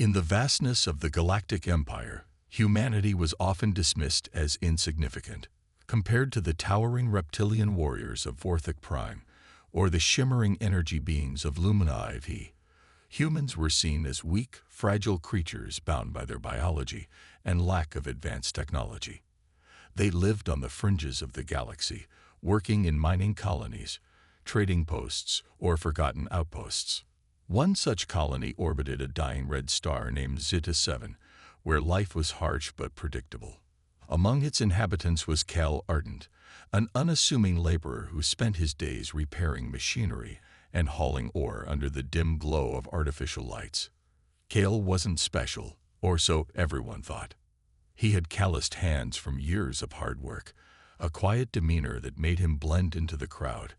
In the vastness of the Galactic Empire, humanity was often dismissed as insignificant. Compared to the towering reptilian warriors of Vorthok Prime or the shimmering energy beings of Lumina IV, humans were seen as weak, fragile creatures bound by their biology and lack of advanced technology. They lived on the fringes of the galaxy, working in mining colonies, trading posts, or forgotten outposts. One such colony orbited a dying red star named Zeta 7, where life was harsh but predictable. Among its inhabitants was Cal Ardent, an unassuming laborer who spent his days repairing machinery and hauling ore under the dim glow of artificial lights. Cal wasn't special, or so everyone thought. He had calloused hands from years of hard work, a quiet demeanor that made him blend into the crowd,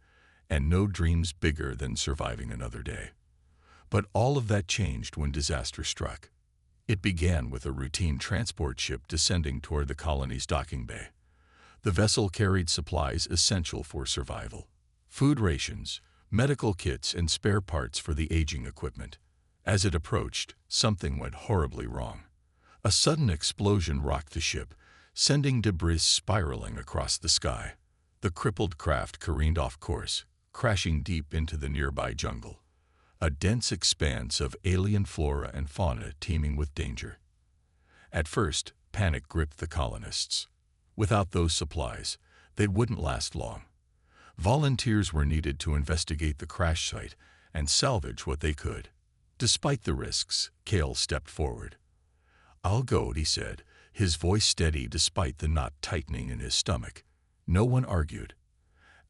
and no dreams bigger than surviving another day. But all of that changed when disaster struck. It began with a routine transport ship descending toward the colony's docking bay. The vessel carried supplies essential for survival: food rations, medical kits, and spare parts for the aging equipment. As it approached, something went horribly wrong. A sudden explosion rocked the ship, sending debris spiraling across the sky. The crippled craft careened off course, crashing deep into the nearby jungle, a dense expanse of alien flora and fauna teeming with danger. At first, panic gripped the colonists. Without those supplies, they wouldn't last long. Volunteers were needed to investigate the crash site and salvage what they could. Despite the risks, Cale stepped forward. "I'll go," he said, his voice steady despite the knot tightening in his stomach. No one argued.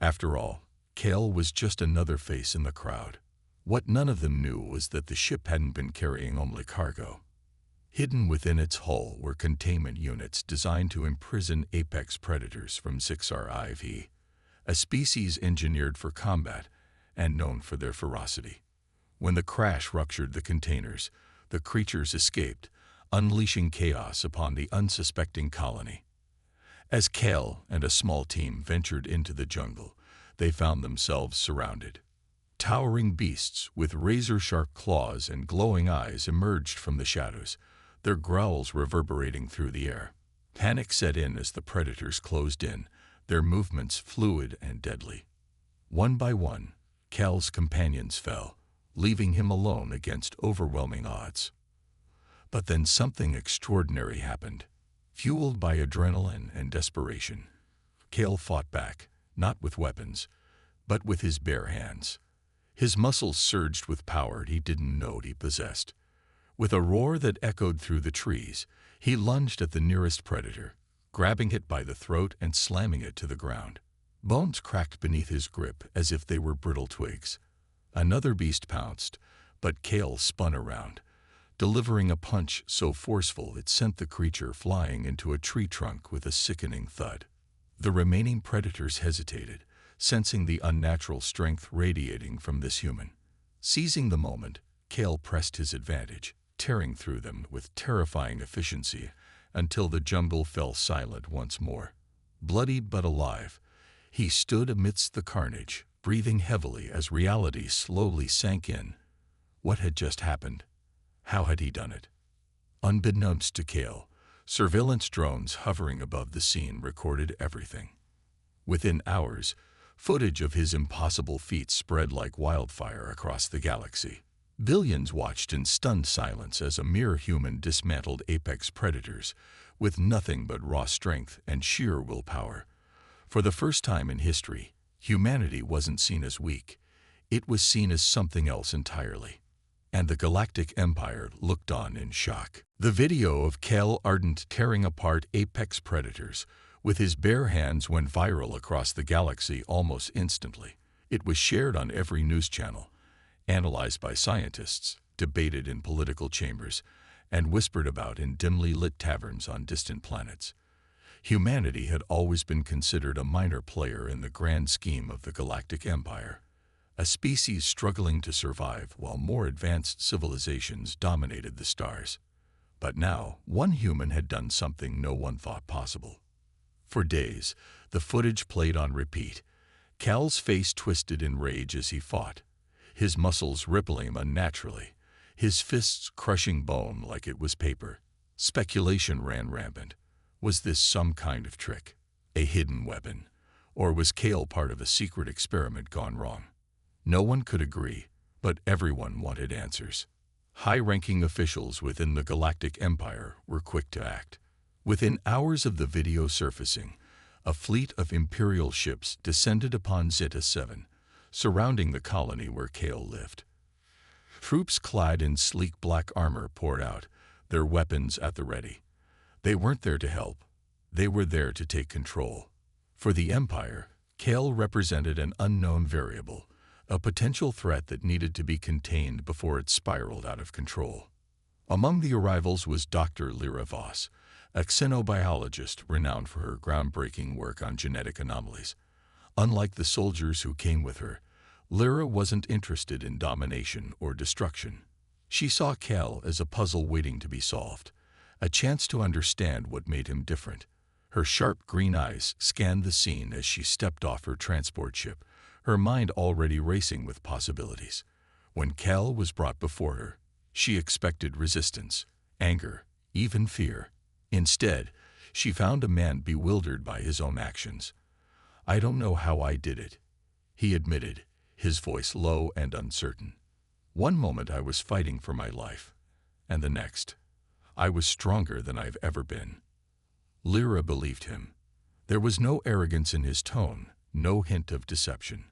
After all, Cale was just another face in the crowd. What none of them knew was that the ship hadn't been carrying only cargo. Hidden within its hull were containment units designed to imprison apex predators from 6R-IV, a species engineered for combat and known for their ferocity. When the crash ruptured the containers, the creatures escaped, unleashing chaos upon the unsuspecting colony. As Cale and a small team ventured into the jungle, they found themselves surrounded. Towering beasts with razor-sharp claws and glowing eyes emerged from the shadows, their growls reverberating through the air. Panic set in as the predators closed in, their movements fluid and deadly. One by one, Cal's companions fell, leaving him alone against overwhelming odds. But then something extraordinary happened. Fueled by adrenaline and desperation, Cale fought back, not with weapons, but with his bare hands. His muscles surged with power he didn't know he possessed. With a roar that echoed through the trees, he lunged at the nearest predator, grabbing it by the throat and slamming it to the ground. Bones cracked beneath his grip as if they were brittle twigs. Another beast pounced, but Cale spun around, delivering a punch so forceful it sent the creature flying into a tree trunk with a sickening thud. The remaining predators hesitated, sensing the unnatural strength radiating from this human. Seizing the moment, Cale pressed his advantage, tearing through them with terrifying efficiency until the jungle fell silent once more. Bloody but alive, he stood amidst the carnage, breathing heavily as reality slowly sank in. What had just happened? How had he done it? Unbeknownst to Cale, surveillance drones hovering above the scene recorded everything. Within hours, footage of his impossible feats spread like wildfire across the galaxy. Billions watched in stunned silence as a mere human dismantled apex predators with nothing but raw strength and sheer willpower. For the first time in history, humanity wasn't seen as weak. It was seen as something else entirely. And the Galactic Empire looked on in shock. The video of Cale Ardent tearing apart apex predators with his bare hands went viral across the galaxy almost instantly. It was shared on every news channel, analyzed by scientists, debated in political chambers, and whispered about in dimly lit taverns on distant planets. Humanity had always been considered a minor player in the grand scheme of the Galactic Empire, a species struggling to survive while more advanced civilizations dominated the stars. But now, one human had done something no one thought possible. For days, the footage played on repeat. Cal's face twisted in rage as he fought, his muscles rippling unnaturally, his fists crushing bone like it was paper. Speculation ran rampant. Was this some kind of trick? A hidden weapon? Or was Kale part of a secret experiment gone wrong? No one could agree, but everyone wanted answers. High-ranking officials within the Galactic Empire were quick to act. Within hours of the video surfacing, a fleet of Imperial ships descended upon Zeta 7, surrounding the colony where Kale lived. Troops clad in sleek black armor poured out, their weapons at the ready. They weren't there to help. They were there to take control. For the Empire, Kale represented an unknown variable, a potential threat that needed to be contained before it spiraled out of control. Among the arrivals was Dr. Lyra Voss, a xenobiologist renowned for her groundbreaking work on genetic anomalies. Unlike the soldiers who came with her, Lyra wasn't interested in domination or destruction. She saw Kale as a puzzle waiting to be solved, a chance to understand what made him different. Her sharp green eyes scanned the scene as she stepped off her transport ship, her mind already racing with possibilities. When Kale was brought before her, she expected resistance, anger, even fear. Instead, she found a man bewildered by his own actions. "I don't know how I did it," he admitted, his voice low and uncertain. "One moment I was fighting for my life, and the next, I was stronger than I've ever been." Lyra believed him. There was no arrogance in his tone, no hint of deception.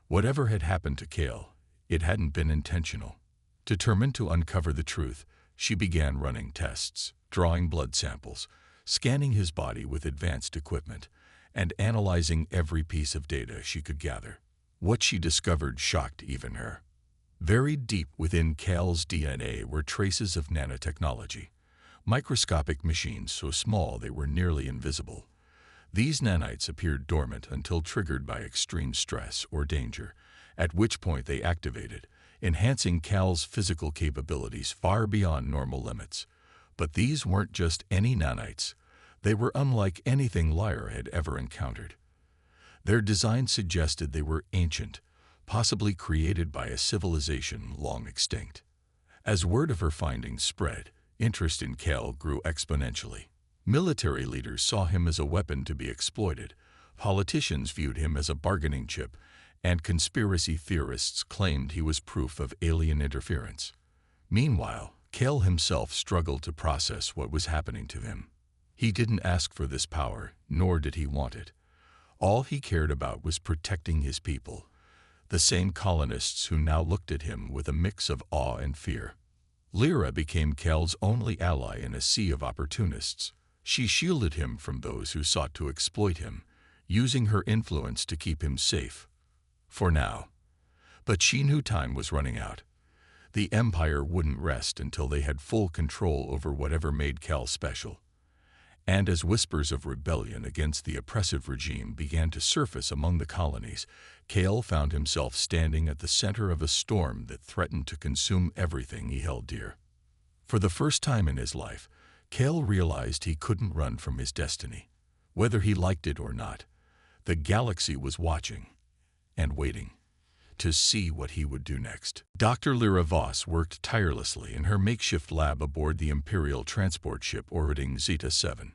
Whatever had happened to Kale, it hadn't been intentional. Determined to uncover the truth, she began running tests, drawing blood samples, scanning his body with advanced equipment, and analyzing every piece of data she could gather. What she discovered shocked even her. Buried deep within Kale's DNA were traces of nanotechnology, microscopic machines so small they were nearly invisible. These nanites appeared dormant until triggered by extreme stress or danger, at which point they activated, enhancing Kale's physical capabilities far beyond normal limits. But these weren't just any nanites. They were unlike anything Lyra had ever encountered. Their design suggested they were ancient, possibly created by a civilization long extinct. As word of her findings spread, interest in Kale grew exponentially. Military leaders saw him as a weapon to be exploited, politicians viewed him as a bargaining chip, and conspiracy theorists claimed he was proof of alien interference. Meanwhile, Kale himself struggled to process what was happening to him. He didn't ask for this power, nor did he want it. All he cared about was protecting his people, the same colonists who now looked at him with a mix of awe and fear. Lyra became Kale's only ally in a sea of opportunists. She shielded him from those who sought to exploit him, using her influence to keep him safe. For now. But she knew time was running out. The Empire wouldn't rest until they had full control over whatever made Kale special. And as whispers of rebellion against the oppressive regime began to surface among the colonies, Kale found himself standing at the center of a storm that threatened to consume everything he held dear. For the first time in his life, Kale realized he couldn't run from his destiny. Whether he liked it or not, the galaxy was watching and waiting to see what he would do next. Dr. Lyra Voss worked tirelessly in her makeshift lab aboard the Imperial transport ship orbiting Zeta 7.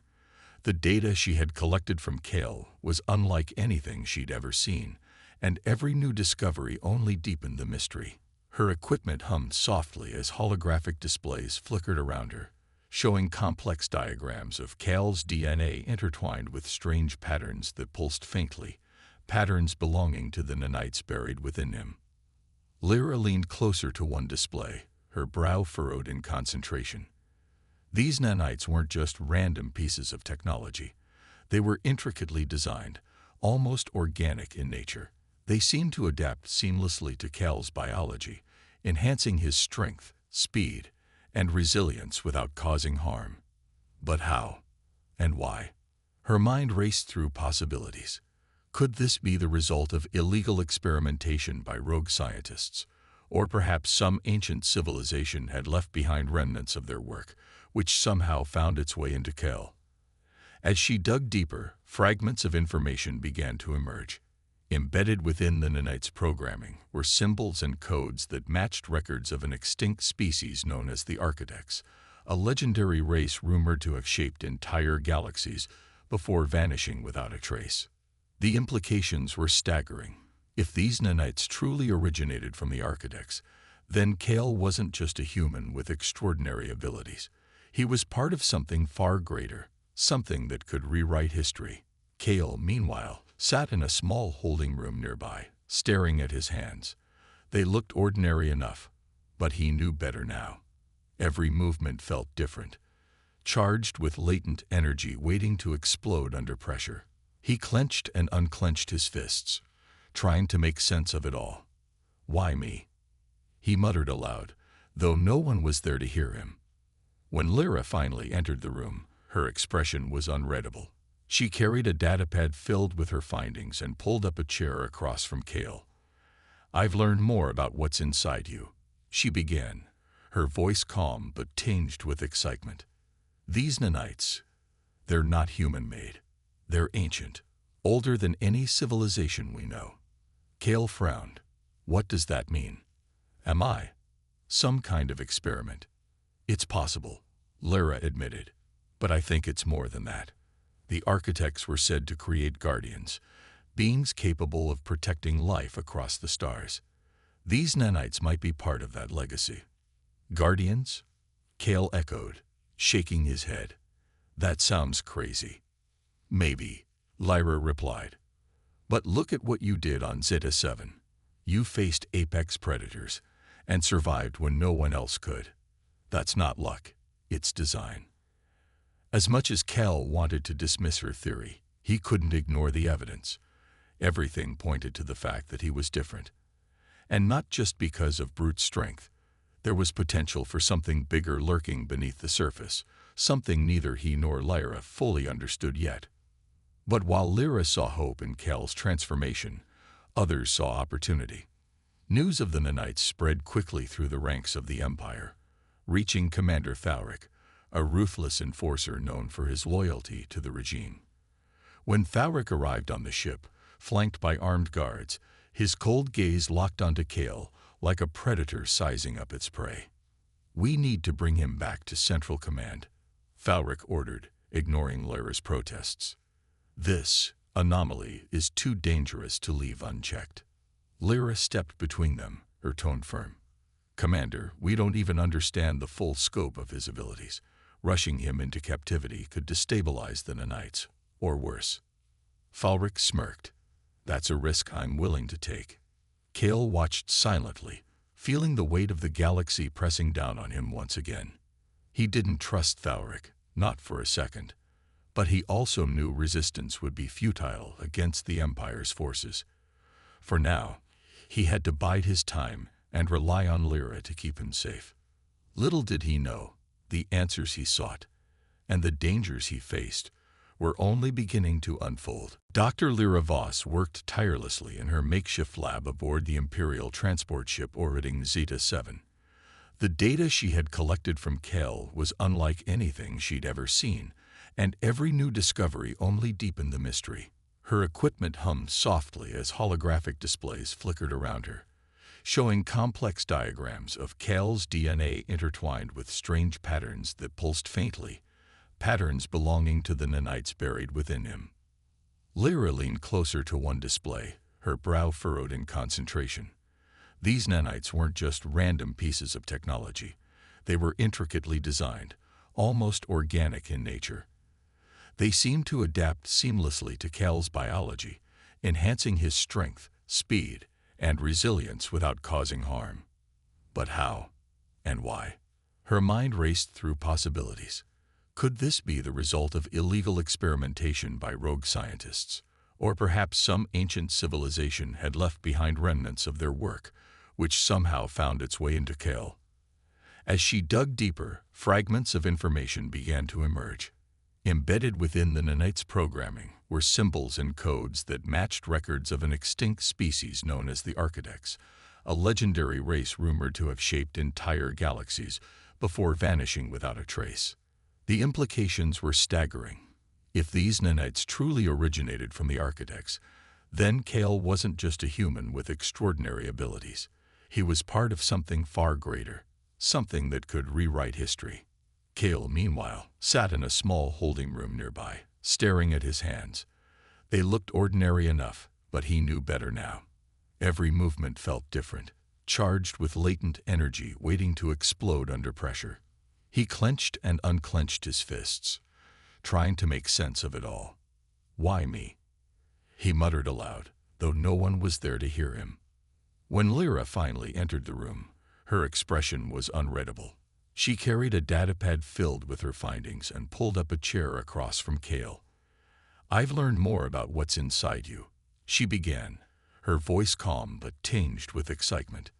The data she had collected from Kale was unlike anything she'd ever seen, and every new discovery only deepened the mystery. Her equipment hummed softly as holographic displays flickered around her, showing complex diagrams of Kale's DNA intertwined with strange patterns that pulsed faintly, patterns belonging to the nanites buried within him. Lyra leaned closer to one display, her brow furrowed in concentration. These nanites weren't just random pieces of technology. They were intricately designed, almost organic in nature. They seemed to adapt seamlessly to Kale's biology, enhancing his strength, speed, and resilience without causing harm. But how? And why? Her mind raced through possibilities. Could this be the result of illegal experimentation by rogue scientists? Or perhaps some ancient civilization had left behind remnants of their work, which somehow found its way into Kale. As she dug deeper, fragments of information began to emerge. Embedded within the nanites' programming were symbols and codes that matched records of an extinct species known as the Architects, a legendary race rumored to have shaped entire galaxies before vanishing without a trace. The implications were staggering. If these nanites truly originated from the Architects, then Kale wasn't just a human with extraordinary abilities. He was part of something far greater, something that could rewrite history. Kale, meanwhile, sat in a small holding room nearby, staring at his hands. They looked ordinary enough, but he knew better now. Every movement felt different, charged with latent energy waiting to explode under pressure. He clenched and unclenched his fists, trying to make sense of it all. "Why me?" he muttered aloud, though no one was there to hear him. When Lyra finally entered the room, her expression was unreadable. She carried a datapad filled with her findings and pulled up a chair across from Kale. "I've learned more about what's inside you," she began, her voice calm but tinged with excitement. "These nanites, they're not human-made. They're ancient, older than any civilization we know." Kale frowned. "What does that mean? Am I some kind of experiment?" "It's possible," Lyra admitted, "but I think it's more than that. The Architects were said to create guardians, beings capable of protecting life across the stars. These nanites might be part of that legacy." "Guardians?" Kale echoed, shaking his head. "That sounds crazy." "Maybe," Lyra replied. "But look at what you did on Zeta 7. You faced apex predators and survived when no one else could. That's not luck, it's design." As much as Kale wanted to dismiss her theory, he couldn't ignore the evidence. Everything pointed to the fact that he was different. And not just because of brute strength. There was potential for something bigger lurking beneath the surface, something neither he nor Lyra fully understood yet. But while Lyra saw hope in Kale's transformation, others saw opportunity. News of the nanites spread quickly through the ranks of the Empire, reaching Commander Thawric, a ruthless enforcer known for his loyalty to the regime. When Thawric arrived on the ship, flanked by armed guards, his cold gaze locked onto Kale like a predator sizing up its prey. "We need to bring him back to Central Command," Thawric ordered, ignoring Lyra's protests. "This anomaly is too dangerous to leave unchecked." Lyra stepped between them, her tone firm. "Commander, we don't even understand the full scope of his abilities. Rushing him into captivity could destabilize the nanites, or worse." Thawric smirked. "That's a risk I'm willing to take." Kale watched silently, feeling the weight of the galaxy pressing down on him once again. He didn't trust Thawric, not for a second. But he also knew resistance would be futile against the Empire's forces. For now, he had to bide his time and rely on Lyra to keep him safe. Little did he know, the answers he sought, and the dangers he faced, were only beginning to unfold. Dr. Lyra Voss worked tirelessly in her makeshift lab aboard the Imperial transport ship orbiting Zeta 7. The data she had collected from Kale was unlike anything she'd ever seen, and every new discovery only deepened the mystery. Her equipment hummed softly as holographic displays flickered around her, showing complex diagrams of Kale's DNA intertwined with strange patterns that pulsed faintly, patterns belonging to the nanites buried within him. Lyra leaned closer to one display, her brow furrowed in concentration. These nanites weren't just random pieces of technology. They were intricately designed, almost organic in nature. They seemed to adapt seamlessly to Kale's biology, enhancing his strength, speed, and resilience without causing harm. But how? And why? Her mind raced through possibilities. Could this be the result of illegal experimentation by rogue scientists? Or perhaps some ancient civilization had left behind remnants of their work, which somehow found its way into Kale? As she dug deeper, fragments of information began to emerge. Embedded within the nanites' programming were symbols and codes that matched records of an extinct species known as the Architects, a legendary race rumored to have shaped entire galaxies before vanishing without a trace. The implications were staggering. If these nanites truly originated from the Architects, Then Kale wasn't just a human with extraordinary abilities. He was part of something far greater, something that could rewrite history. Kale, meanwhile, sat in a small holding room nearby, staring at his hands. They looked ordinary enough, but he knew better now. Every movement felt different, charged with latent energy waiting to explode under pressure. He clenched and unclenched his fists, trying to make sense of it all. "Why me?" he muttered aloud, though no one was there to hear him. When Lyra finally entered the room, her expression was unreadable. She carried a datapad filled with her findings and pulled up a chair across from Kale. "I've learned more about what's inside you," she began, her voice calm but tinged with excitement.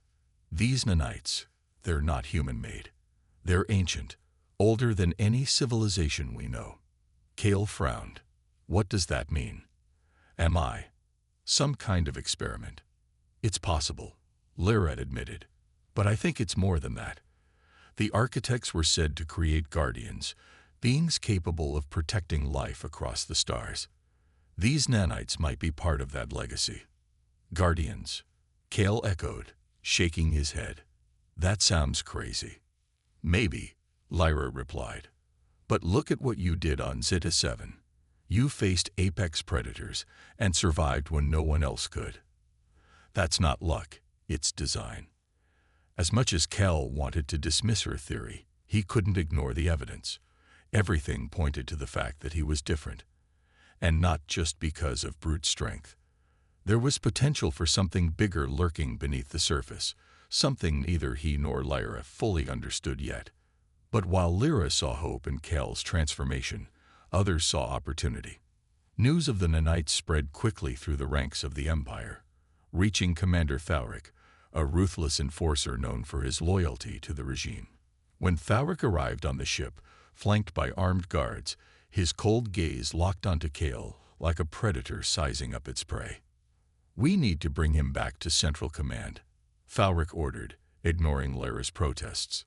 "These nanites, they're not human-made. They're ancient, older than any civilization we know." Kale frowned. "What does that mean? Am I some kind of experiment?" "It's possible," Lyra admitted, "but I think it's more than that. The architects were said to create guardians, beings capable of protecting life across the stars. These nanites might be part of that legacy." "Guardians," Kale echoed, shaking his head. "That sounds crazy." "Maybe," Lyra replied. "But look at what you did on Zeta 7. You faced apex predators and survived when no one else could. That's not luck, it's design." As much as Kale wanted to dismiss her theory, he couldn't ignore the evidence. Everything pointed to the fact that he was different. And not just because of brute strength. There was potential for something bigger lurking beneath the surface, something neither he nor Lyra fully understood yet. But while Lyra saw hope in Kale's transformation, others saw opportunity. News of the nanites spread quickly through the ranks of the Empire, reaching Commander Thauric, a ruthless enforcer known for his loyalty to the regime. When Thauric arrived on the ship, flanked by armed guards, his cold gaze locked onto Kale like a predator sizing up its prey. "We need to bring him back to Central Command," Thauric ordered, ignoring Lyra's protests.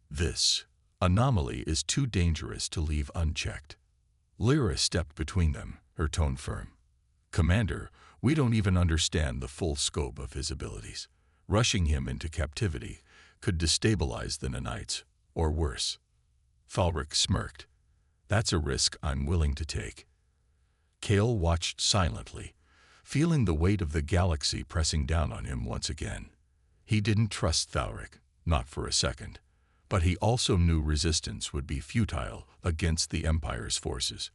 "This anomaly is too dangerous to leave unchecked." Lyra stepped between them, her tone firm. "Commander, we don't even understand the full scope of his abilities. Rushing him into captivity could destabilize the nanites, or worse." Thauric smirked. "That's a risk I'm willing to take." Kale watched silently, feeling the weight of the galaxy pressing down on him once again. He didn't trust Thauric, not for a second, but he also knew resistance would be futile against the Empire's forces.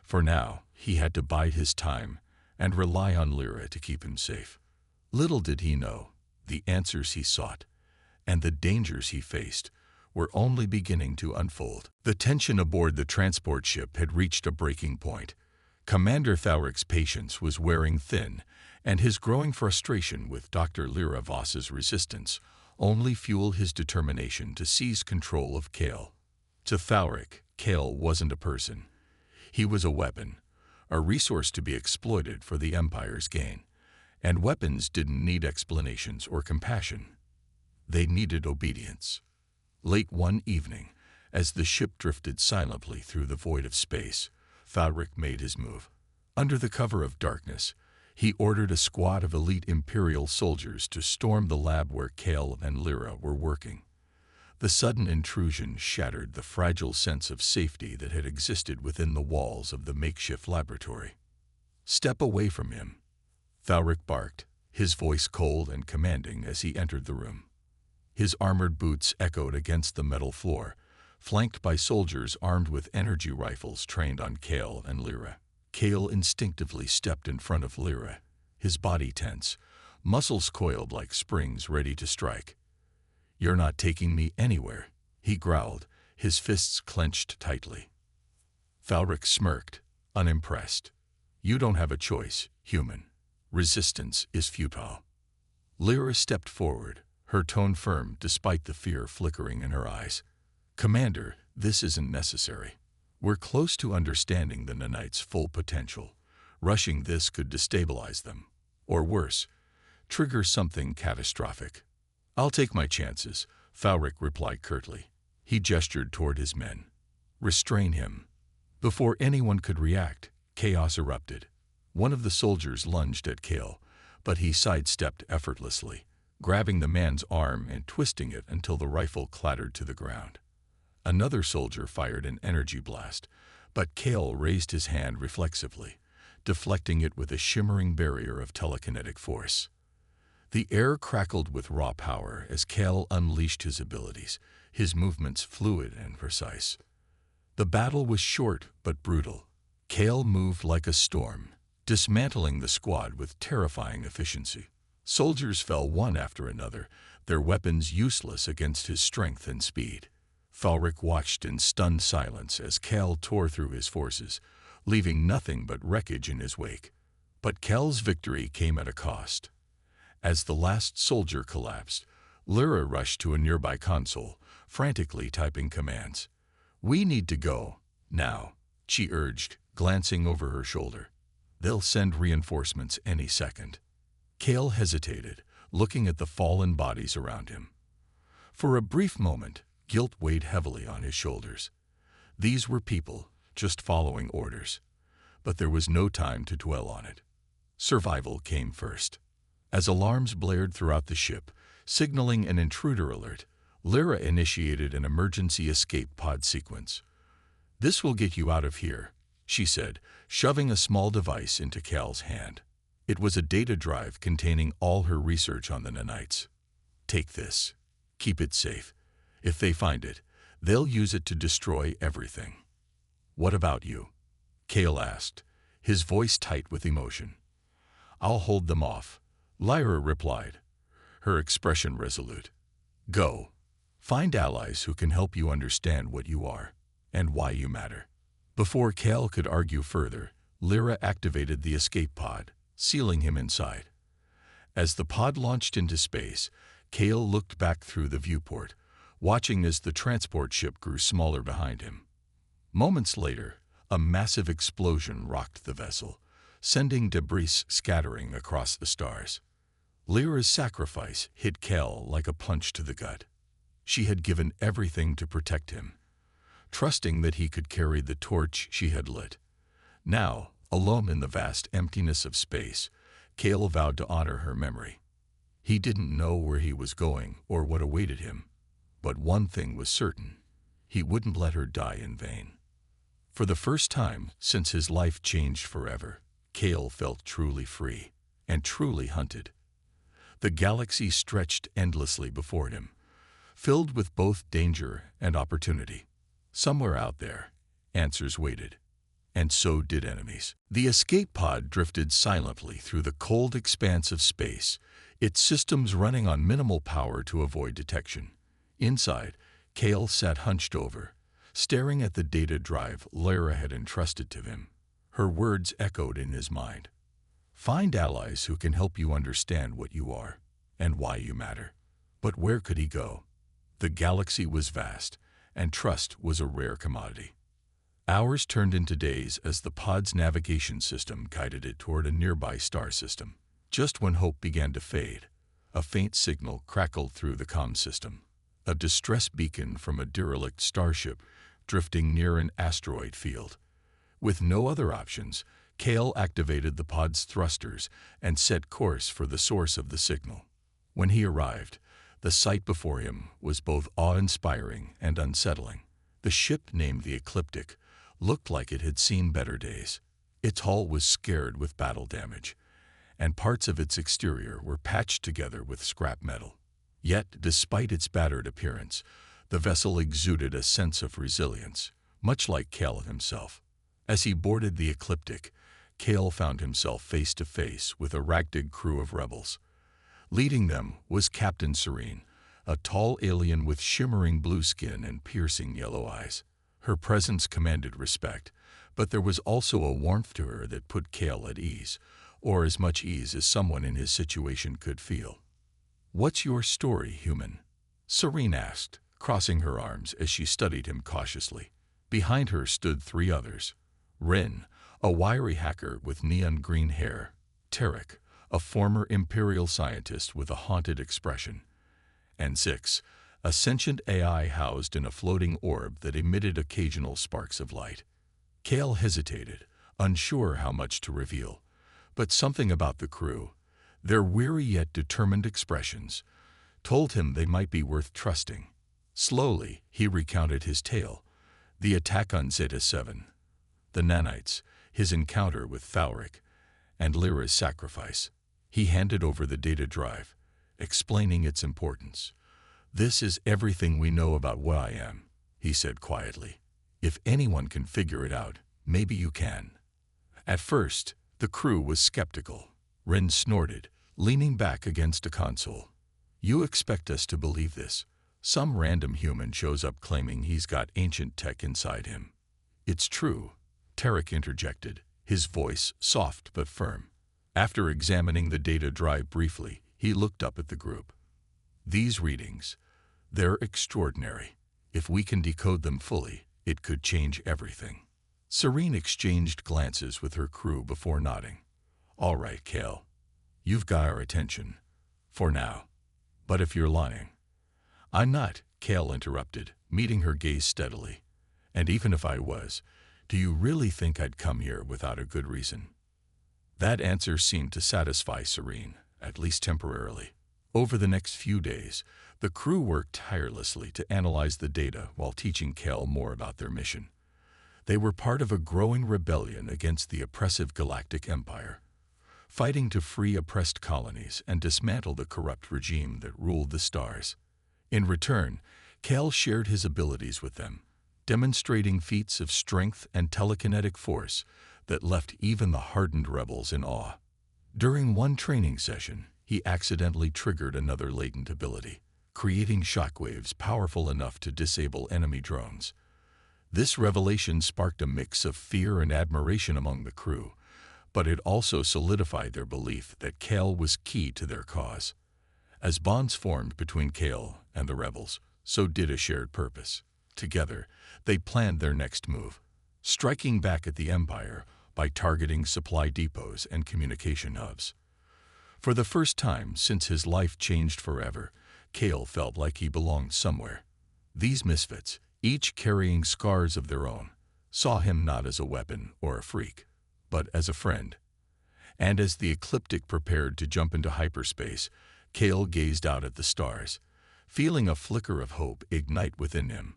For now, he had to bide his time and rely on Lyra to keep him safe. Little did he know, the answers he sought, and the dangers he faced, were only beginning to unfold. The tension aboard the transport ship had reached a breaking point. Commander Thauric's patience was wearing thin, and his growing frustration with Dr. Lyra Voss's resistance only fueled his determination to seize control of Kale. To Thauric, Kale wasn't a person. He was a weapon, a resource to be exploited for the Empire's gain. And weapons didn't need explanations or compassion. They needed obedience. Late one evening, as the ship drifted silently through the void of space, Thauric made his move. Under the cover of darkness, he ordered a squad of elite Imperial soldiers to storm the lab where Kale and Lyra were working. The sudden intrusion shattered the fragile sense of safety that had existed within the walls of the makeshift laboratory. "Step away from him," Thauric barked, his voice cold and commanding as he entered the room. His armored boots echoed against the metal floor, flanked by soldiers armed with energy rifles trained on Kale and Lyra. Kale instinctively stepped in front of Lyra, his body tense, muscles coiled like springs ready to strike. "You're not taking me anywhere," he growled, his fists clenched tightly. Thauric smirked, unimpressed. "You don't have a choice, human. Resistance is futile." Lyra stepped forward, her tone firm despite the fear flickering in her eyes. "Commander, this isn't necessary. We're close to understanding the nanites' full potential. Rushing this could destabilize them, or worse, trigger something catastrophic." "I'll take my chances," Thauric replied curtly. He gestured toward his men. "Restrain him." Before anyone could react, chaos erupted. One of the soldiers lunged at Kale, but he sidestepped effortlessly, grabbing the man's arm and twisting it until the rifle clattered to the ground. Another soldier fired an energy blast, but Kale raised his hand reflexively, deflecting it with a shimmering barrier of telekinetic force. The air crackled with raw power as Kale unleashed his abilities, his movements fluid and precise. The battle was short but brutal. Kale moved like a storm, dismantling the squad with terrifying efficiency. Soldiers fell one after another, their weapons useless against his strength and speed. Thalric watched in stunned silence as Kale tore through his forces, leaving nothing but wreckage in his wake. But Kale's victory came at a cost. As the last soldier collapsed, Lyra rushed to a nearby console, frantically typing commands. "We need to go, now," she urged, glancing over her shoulder. "They'll send reinforcements any second." Kale hesitated, looking at the fallen bodies around him. For a brief moment, guilt weighed heavily on his shoulders. These were people, just following orders. But there was no time to dwell on it. Survival came first. As alarms blared throughout the ship, signaling an intruder alert, Lyra initiated an emergency escape pod sequence. "This will get you out of here," she said, shoving a small device into Kale's hand. It was a data drive containing all her research on the nanites. "Take this. Keep it safe. If they find it, they'll use it to destroy everything." "What about you?" Kale asked, his voice tight with emotion. "I'll hold them off," Lyra replied, her expression resolute. "Go. Find allies who can help you understand what you are and why you matter." Before Kale could argue further, Lyra activated the escape pod, sealing him inside. As the pod launched into space, Kale looked back through the viewport, watching as the transport ship grew smaller behind him. Moments later, a massive explosion rocked the vessel, sending debris scattering across the stars. Lyra's sacrifice hit Kale like a punch to the gut. She had given everything to protect him, trusting that he could carry the torch she had lit. Now, alone in the vast emptiness of space, Kale vowed to honor her memory. He didn't know where he was going or what awaited him, but one thing was certain: he wouldn't let her die in vain. For the first time since his life changed forever, Kale felt truly free and truly hunted. The galaxy stretched endlessly before him, filled with both danger and opportunity. Somewhere out there, answers waited, and so did enemies. The escape pod drifted silently through the cold expanse of space, its systems running on minimal power to avoid detection. Inside, Kale sat hunched over, staring at the data drive Lyra had entrusted to him. Her words echoed in his mind. "Find allies who can help you understand what you are and why you matter." But where could he go? The galaxy was vast, and trust was a rare commodity. Hours turned into days as the pod's navigation system guided it toward a nearby star system. Just when hope began to fade, a faint signal crackled through the comm system. A distress beacon from a derelict starship drifting near an asteroid field. With no other options, Kale activated the pod's thrusters and set course for the source of the signal. When he arrived, the sight before him was both awe-inspiring and unsettling. The ship, named the Ecliptic, looked like it had seen better days. Its hull was scarred with battle damage, and parts of its exterior were patched together with scrap metal. Yet, despite its battered appearance, the vessel exuded a sense of resilience, much like Kale himself. As he boarded the Ecliptic, Kale found himself face to face with a ragtag crew of rebels. Leading them was Captain Serene, a tall alien with shimmering blue skin and piercing yellow eyes. Her presence commanded respect, but there was also a warmth to her that put Kale at ease, or as much ease as someone in his situation could feel. "What's your story, human?" Serene asked, crossing her arms as she studied him cautiously. Behind her stood three others: Rin, a wiry hacker with neon green hair; Tarek, a former Imperial scientist with a haunted expression; and Six, a sentient AI housed in a floating orb that emitted occasional sparks of light. Kale hesitated, unsure how much to reveal, But something about the crew, their weary yet determined expressions, told him they might be worth trusting. Slowly, he recounted his tale: the attack on Zeta-7, the nanites, his encounter with Thalric, and Lyra's sacrifice. He handed over the data drive, explaining its importance. "This is everything we know about what I am," he said quietly. "If anyone can figure it out, maybe you can." At first, the crew was skeptical. Ren snorted, leaning back against a console. "You expect us to believe this? Some random human shows up claiming he's got ancient tech inside him." "It's true," Tarek interjected, his voice soft but firm. After examining the data drive briefly, he looked up at the group. "These readings, they're extraordinary. If we can decode them fully, it could change everything." Serene exchanged glances with her crew before nodding. "All right, Kale. You've got our attention. For now. But if you're lying—" "I'm not," Kale interrupted, meeting her gaze steadily. "And even if I was, do you really think I'd come here without a good reason?" That answer seemed to satisfy Serene, at least temporarily. Over the next few days, the crew worked tirelessly to analyze the data while teaching Kale more about their mission. They were part of a growing rebellion against the oppressive Galactic Empire, fighting to free oppressed colonies and dismantle the corrupt regime that ruled the stars. In return, Kale shared his abilities with them, demonstrating feats of strength and telekinetic force that left even the hardened rebels in awe. During one training session, he accidentally triggered another latent ability, creating shockwaves powerful enough to disable enemy drones. This revelation sparked a mix of fear and admiration among the crew, but it also solidified their belief that Kale was key to their cause. As bonds formed between Kale and the rebels, so did a shared purpose. Together, they planned their next move, striking back at the Empire by targeting supply depots and communication hubs. For the first time since his life changed forever, Kale felt like he belonged somewhere. These misfits, each carrying scars of their own, saw him not as a weapon or a freak, but as a friend. And as the Ecliptic prepared to jump into hyperspace, Kale gazed out at the stars, feeling a flicker of hope ignite within him.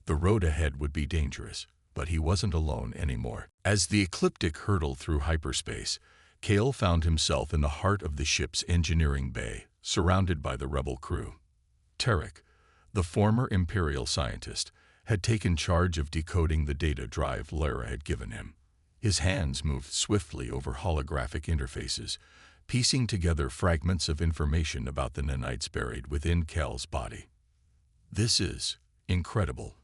The road ahead would be dangerous, but he wasn't alone anymore. As the Ecliptic hurtled through hyperspace, Kale found himself in the heart of the ship's engineering bay, surrounded by the rebel crew. Tarek, the former Imperial scientist, had taken charge of decoding the data drive Lyra had given him. His hands moved swiftly over holographic interfaces, piecing together fragments of information about the nanites buried within Kale's body. "This is incredible,"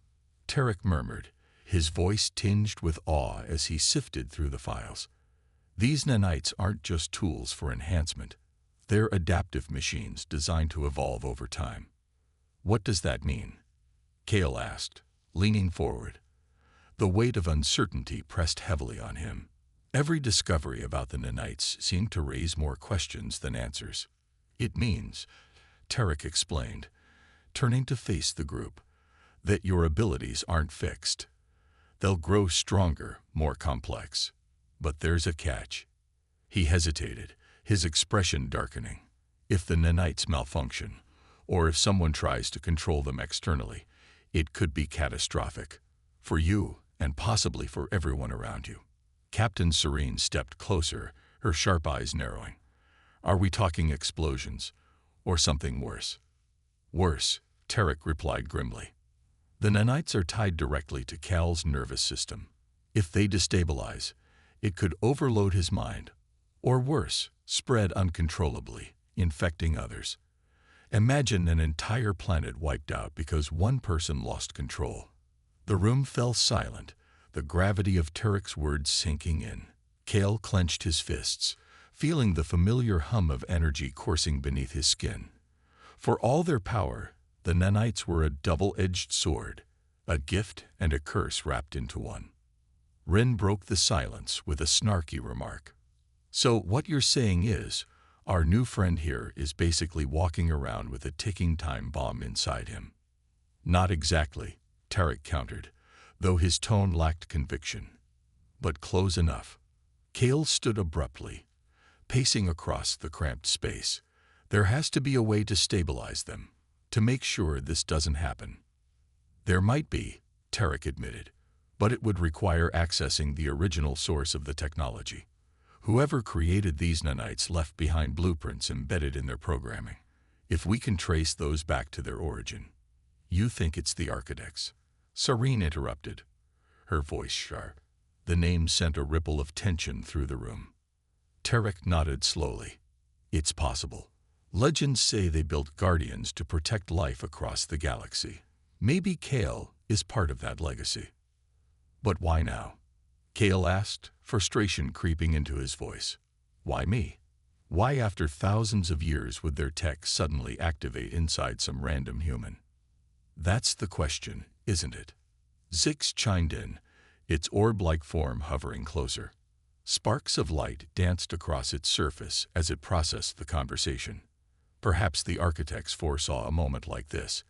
Tarek murmured, his voice tinged with awe as he sifted through the files. "These nanites aren't just tools for enhancement. They're adaptive machines designed to evolve over time." "What does that mean?" Kale asked, leaning forward. The weight of uncertainty pressed heavily on him. Every discovery about the nanites seemed to raise more questions than answers. "It means," Tarek explained, turning to face the group, "that your abilities aren't fixed. They'll grow stronger, more complex. But there's a catch." He hesitated, his expression darkening. "If the nanites malfunction, or if someone tries to control them externally, it could be catastrophic. For you, and possibly for everyone around you." Captain Serene stepped closer, her sharp eyes narrowing. "Are we talking explosions, or something worse?" "Worse," Tarek replied grimly. "The nanites are tied directly to Kal's nervous system. If they destabilize, it could overload his mind, or worse, spread uncontrollably, infecting others. Imagine an entire planet wiped out because one person lost control." The room fell silent, the gravity of Tarek's words sinking in. Kale clenched his fists, feeling the familiar hum of energy coursing beneath his skin. For all their power, the nanites were a double-edged sword, a gift and a curse wrapped into one. Ren broke the silence with a snarky remark. "So what you're saying is, our new friend here is basically walking around with a ticking time bomb inside him?" "Not exactly," Tarek countered, though his tone lacked conviction. "But close enough." Kale stood abruptly, pacing across the cramped space. There has to be a way to stabilize them, to make sure this doesn't happen. There might be, Tarek admitted, but it would require accessing the original source of the technology. Whoever created these nanites left behind blueprints embedded in their programming. If we can trace those back to their origin. You think it's the architects? Serene interrupted, her voice sharp. The name sent a ripple of tension through the room. Tarek nodded slowly. It's possible. Legends say they built guardians to protect life across the galaxy. Maybe Kale is part of that legacy. But why now? Kale asked, frustration creeping into his voice. Why me? Why after thousands of years would their tech suddenly activate inside some random human? That's the question, isn't it? Zix chimed in, its orb-like form hovering closer. Sparks of light danced across its surface as it processed the conversation. Perhaps the architects foresaw a moment like this,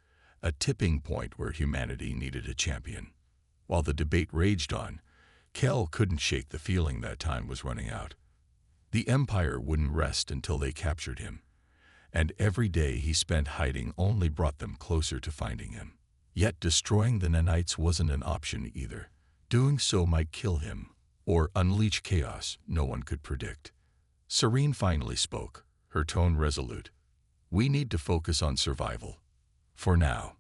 a tipping point where humanity needed a champion. While the debate raged on, Kel couldn't shake the feeling that time was running out. The Empire wouldn't rest until they captured him, and every day he spent hiding only brought them closer to finding him. Yet destroying the nanites wasn't an option either. Doing so might kill him, or unleash chaos no one could predict. Serene finally spoke, her tone resolute. We need to focus on survival. For now,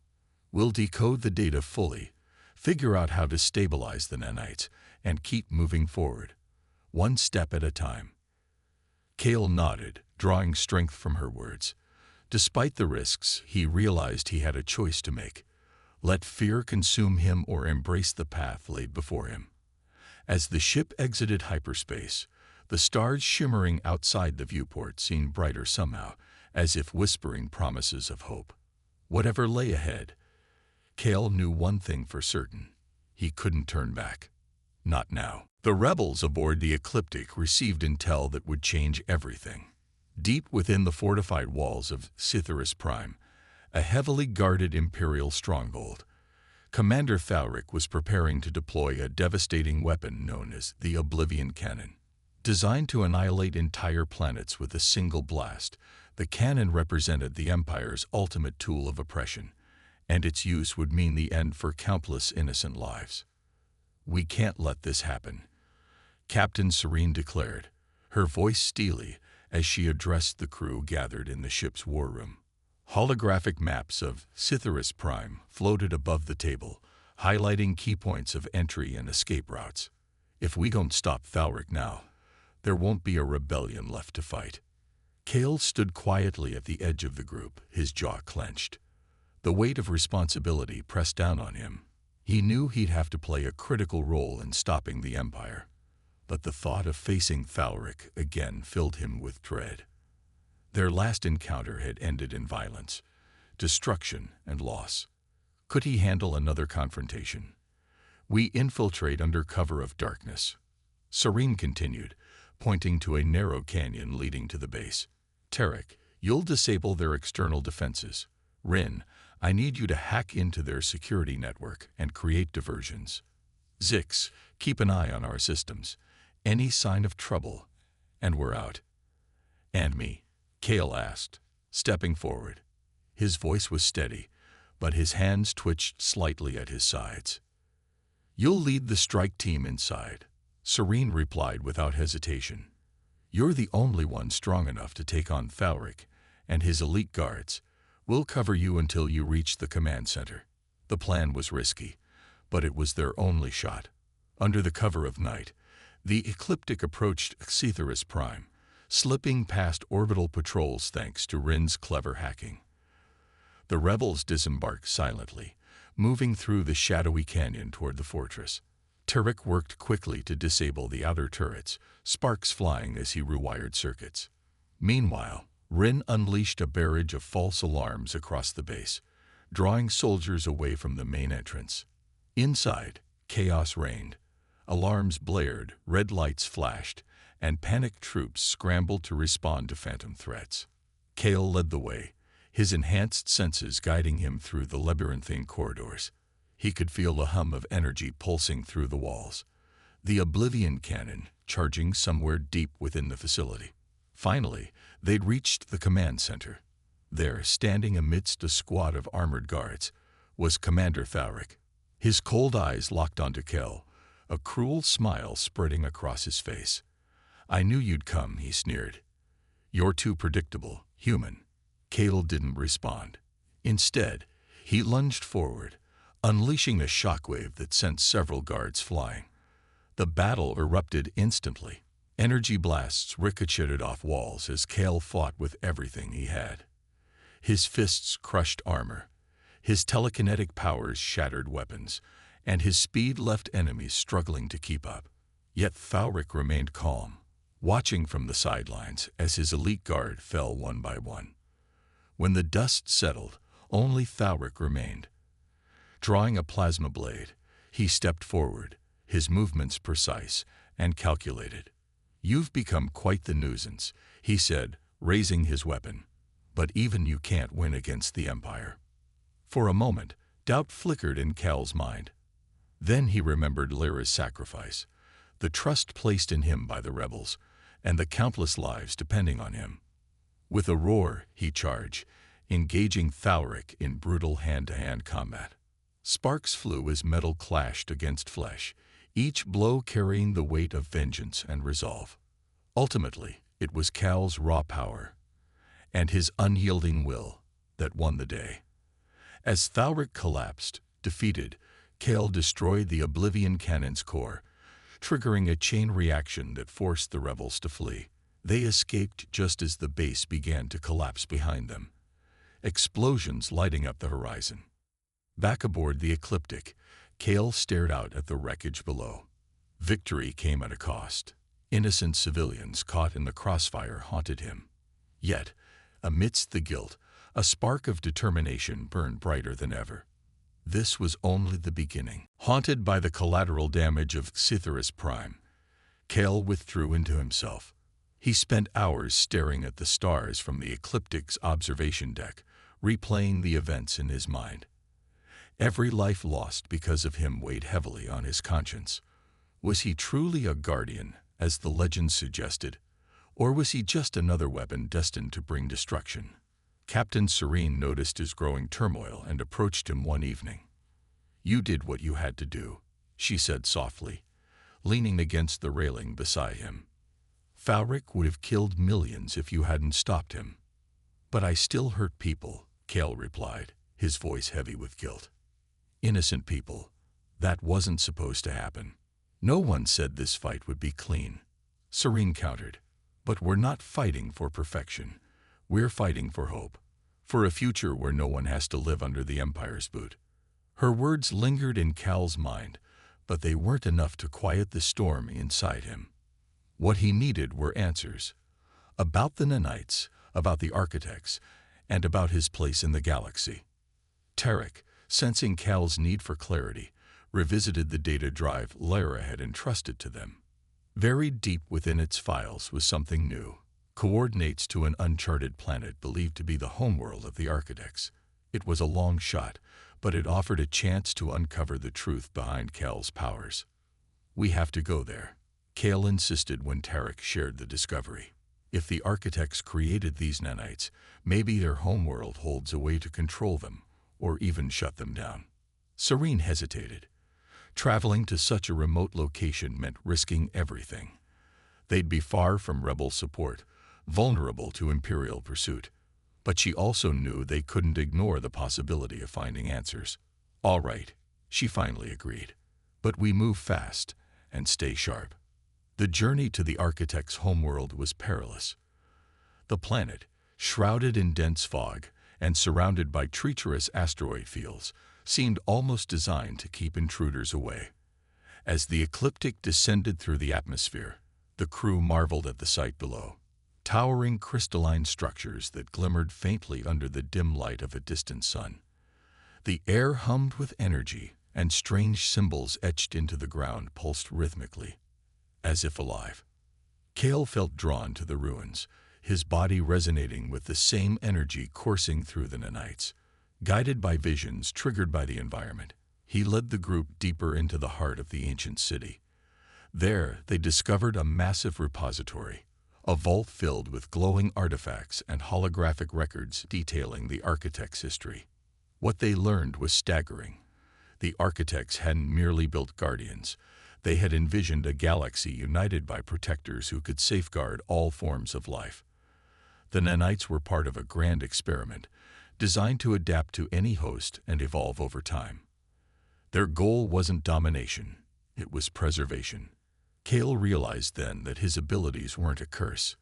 we'll decode the data fully, figure out how to stabilize the nanites, and keep moving forward, one step at a time. Kale nodded, drawing strength from her words. Despite the risks, he realized he had a choice to make. Let fear consume him or embrace the path laid before him. As the ship exited hyperspace, the stars shimmering outside the viewport seemed brighter somehow, as if whispering promises of hope. Whatever lay ahead, Kale knew one thing for certain. He couldn't turn back. Not now. The rebels aboard the Ecliptic received intel that would change everything. Deep within the fortified walls of Scifi Prime, a heavily guarded Imperial stronghold, Commander Thalric was preparing to deploy a devastating weapon known as the Oblivion Cannon. Designed to annihilate entire planets with a single blast, the cannon represented the Empire's ultimate tool of oppression, and its use would mean the end for countless innocent lives. We can't let this happen, Captain Serene declared, her voice steely as she addressed the crew gathered in the ship's war room. Holographic maps of Scifi Prime floated above the table, highlighting key points of entry and escape routes. If we don't stop Thalric now, there won't be a rebellion left to fight. Kale stood quietly at the edge of the group, his jaw clenched. The weight of responsibility pressed down on him. He knew he'd have to play a critical role in stopping the Empire, but the thought of facing Thalric again filled him with dread. Their last encounter had ended in violence, destruction, and loss. Could he handle another confrontation? We infiltrate under cover of darkness, Serene continued, pointing to a narrow canyon leading to the base. Tarek, you'll disable their external defenses. Rin, I need you to hack into their security network and create diversions. Zix, keep an eye on our systems. Any sign of trouble, and we're out. And me? Kale asked, stepping forward. His voice was steady, but his hands twitched slightly at his sides. You'll lead the strike team inside, Serene replied without hesitation. You're the only one strong enough to take on Thalric and his elite guards. We'll cover you until you reach the command center. The plan was risky, but it was their only shot. Under the cover of night, the Ecliptic approached Scifi Prime, slipping past orbital patrols thanks to Rin's clever hacking. The rebels disembarked silently, moving through the shadowy canyon toward the fortress. Tarek worked quickly to disable the outer turrets, sparks flying as he rewired circuits. Meanwhile, Rin unleashed a barrage of false alarms across the base, drawing soldiers away from the main entrance. Inside, chaos reigned. Alarms blared, red lights flashed, and panicked troops scrambled to respond to phantom threats. Kale led the way, his enhanced senses guiding him through the labyrinthine corridors. He could feel the hum of energy pulsing through the walls. The Oblivion Cannon, charging somewhere deep within the facility. Finally, they'd reached the command center. There, standing amidst a squad of armored guards, was Commander Thauric. His cold eyes locked onto Kel, a cruel smile spreading across his face. "I knew you'd come," he sneered. "You're too predictable, human." Kel didn't respond. Instead, he lunged forward, unleashing a shockwave that sent several guards flying. The battle erupted instantly. Energy blasts ricocheted off walls as Kel fought with everything he had. His fists crushed armor, his telekinetic powers shattered weapons, and his speed left enemies struggling to keep up. Yet Thauric remained calm, watching from the sidelines as his elite guard fell one by one. When the dust settled, only Thauric remained. Drawing a plasma blade, he stepped forward, his movements precise and calculated. "You've become quite the nuisance," he said, raising his weapon. "But even you can't win against the Empire." For a moment, doubt flickered in Kel's mind. Then he remembered Lyra's sacrifice, the trust placed in him by the rebels, and the countless lives depending on him. With a roar, he charged, engaging Thauric in brutal hand-to-hand combat. Sparks flew as metal clashed against flesh, each blow carrying the weight of vengeance and resolve. Ultimately, it was Kel's raw power and his unyielding will that won the day. As Thauric collapsed, defeated, Kel destroyed the Oblivion Cannon's core, triggering a chain reaction that forced the rebels to flee. They escaped just as the base began to collapse behind them, explosions lighting up the horizon. Back aboard the Ecliptic, Kel stared out at the wreckage below. Victory came at a cost. Innocent civilians caught in the crossfire haunted him. Yet, amidst the guilt, a spark of determination burned brighter than ever. This was only the beginning. Haunted by the collateral damage of Scytherus Prime, Kel withdrew into himself. He spent hours staring at the stars from the Ecliptic's observation deck, replaying the events in his mind. Every life lost because of him weighed heavily on his conscience. Was he truly a guardian, as the legends suggested, or was he just another weapon destined to bring destruction? Captain Serene noticed his growing turmoil and approached him one evening. "You did what you had to do," she said softly, leaning against the railing beside him. "Thauric would have killed millions if you hadn't stopped him." "But I still hurt people," Kel replied, his voice heavy with guilt. "Innocent people. That wasn't supposed to happen." "No one said this fight would be clean," Serene countered. "But we're not fighting for perfection. We're fighting for hope, for a future where no one has to live under the Empire's boot." Her words lingered in Kel's mind, but they weren't enough to quiet the storm inside him. What he needed were answers. About the Nanites, about the Architects, and about his place in the galaxy. Tariq, sensing Kel's need for clarity, revisited the data drive Lyra had entrusted to them. Buried deep within its files was something new. Coordinates to an uncharted planet believed to be the homeworld of the Architects. It was a long shot, but it offered a chance to uncover the truth behind Kel's powers. "We have to go there," Kel insisted when Tariq shared the discovery. "If the Architects created these nanites, maybe their homeworld holds a way to control them, or even shut them down." Serene hesitated. Traveling to such a remote location meant risking everything. They'd be far from rebel support, vulnerable to Imperial pursuit. But she also knew they couldn't ignore the possibility of finding answers. "All right," she finally agreed. "But we move fast and stay sharp." The journey to the Architect's homeworld was perilous. The planet, shrouded in dense fog and surrounded by treacherous asteroid fields, seemed almost designed to keep intruders away. As the Ecliptic descended through the atmosphere, the crew marveled at the sight below. Towering crystalline structures that glimmered faintly under the dim light of a distant sun. The air hummed with energy, and strange symbols etched into the ground pulsed rhythmically, as if alive. Kel felt drawn to the ruins, his body resonating with the same energy coursing through the nanites. Guided by visions triggered by the environment, he led the group deeper into the heart of the ancient city. There, they discovered a massive repository, a vault filled with glowing artifacts and holographic records detailing the architect's history. What they learned was staggering. The architects hadn't merely built guardians. They had envisioned a galaxy united by protectors who could safeguard all forms of life. The nanites were part of a grand experiment, designed to adapt to any host and evolve over time. Their goal wasn't domination, it was preservation. Kale realized then that his abilities weren't a curse.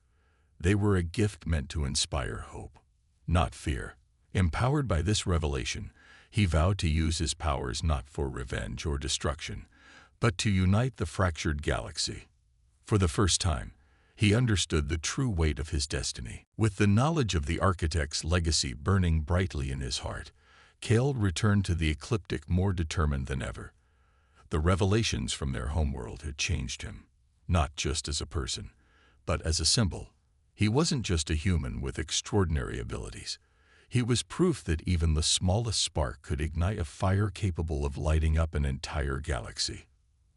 They were a gift meant to inspire hope, not fear. Empowered by this revelation, he vowed to use his powers not for revenge or destruction, but to unite the fractured galaxy. For the first time, he understood the true weight of his destiny. With the knowledge of the architect's legacy burning brightly in his heart, Kale returned to the ecliptic more determined than ever. The revelations from their homeworld had changed him, not just as a person, but as a symbol. He wasn't just a human with extraordinary abilities. He was proof that even the smallest spark could ignite a fire capable of lighting up an entire galaxy.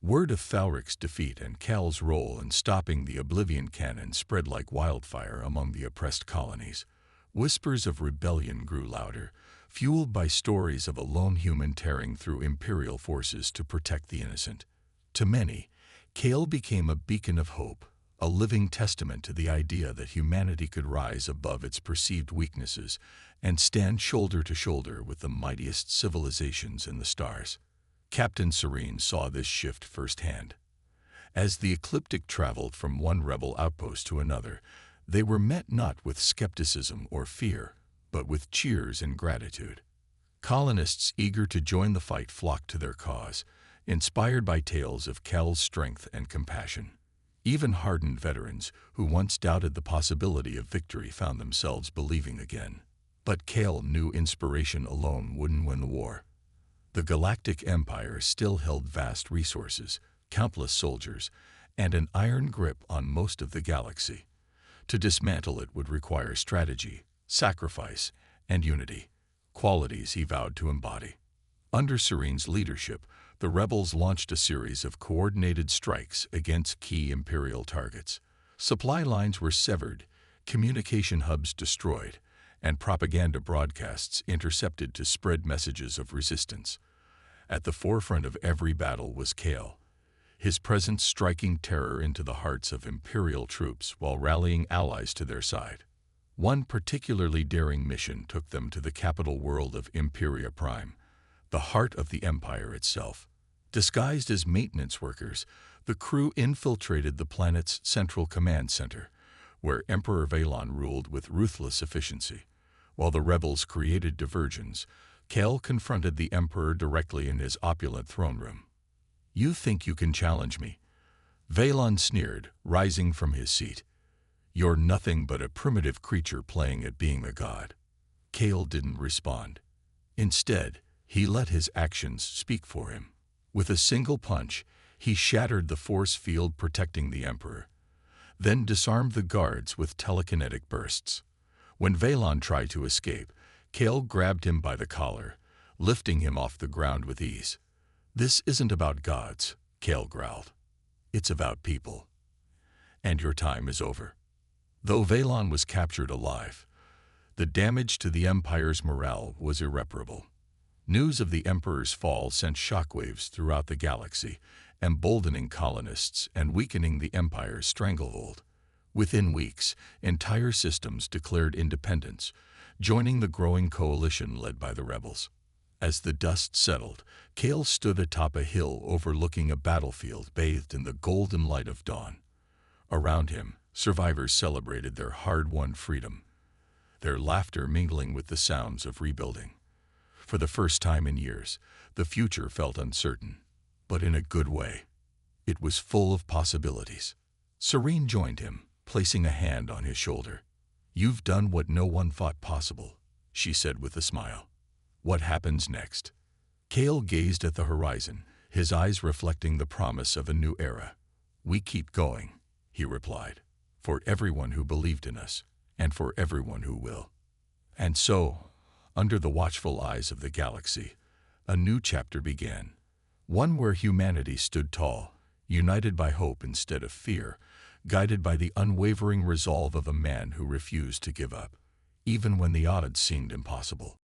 Word of Thalric's defeat and Cal's role in stopping the Oblivion Cannon spread like wildfire among the oppressed colonies. Whispers of rebellion grew louder, fueled by stories of a lone human tearing through Imperial forces to protect the innocent. To many, Cal became a beacon of hope, a living testament to the idea that humanity could rise above its perceived weaknesses and stand shoulder to shoulder with the mightiest civilizations in the stars. Captain Serene saw this shift firsthand. As the ecliptic traveled from one rebel outpost to another, they were met not with skepticism or fear, but with cheers and gratitude. Colonists eager to join the fight flocked to their cause, inspired by tales of Cal's strength and compassion. Even hardened veterans who once doubted the possibility of victory found themselves believing again. But Cal knew inspiration alone wouldn't win the war. The Galactic Empire still held vast resources, countless soldiers, and an iron grip on most of the galaxy. To dismantle it would require strategy, sacrifice, and unity, qualities he vowed to embody. Under Serene's leadership, the rebels launched a series of coordinated strikes against key Imperial targets. Supply lines were severed, communication hubs destroyed, and propaganda broadcasts intercepted to spread messages of resistance. At the forefront of every battle was Cal, his presence striking terror into the hearts of Imperial troops while rallying allies to their side. One particularly daring mission took them to the capital world of Imperia Prime, the heart of the Empire itself. Disguised as maintenance workers, the crew infiltrated the planet's central command center, where Emperor Valon ruled with ruthless efficiency. While the rebels created diversions, Cal confronted the Emperor directly in his opulent throne room. "You think you can challenge me?" Valon sneered, rising from his seat. "You're nothing but a primitive creature playing at being a god." Cal didn't respond. Instead, he let his actions speak for him. With a single punch, he shattered the force field protecting the Emperor, then disarmed the guards with telekinetic bursts. When Valon tried to escape, Cal grabbed him by the collar, lifting him off the ground with ease. "This isn't about gods," Cal growled. "It's about people. And your time is over." Though Valon was captured alive, the damage to the Empire's morale was irreparable. News of the Emperor's fall sent shockwaves throughout the galaxy, emboldening colonists and weakening the Empire's stranglehold. Within weeks, entire systems declared independence, joining the growing coalition led by the rebels. As the dust settled, Cal stood atop a hill overlooking a battlefield bathed in the golden light of dawn. Around him, survivors celebrated their hard-won freedom, their laughter mingling with the sounds of rebuilding. For the first time in years, the future felt uncertain, but in a good way. It was full of possibilities. Serene joined him, placing a hand on his shoulder. "You've done what no one thought possible," she said with a smile. "What happens next?" Cal gazed at the horizon, his eyes reflecting the promise of a new era. "We keep going," he replied, "for everyone who believed in us, and for everyone who will." And so, under the watchful eyes of the galaxy, a new chapter began. One where humanity stood tall, united by hope instead of fear, guided by the unwavering resolve of a man who refused to give up, even when the odds seemed impossible.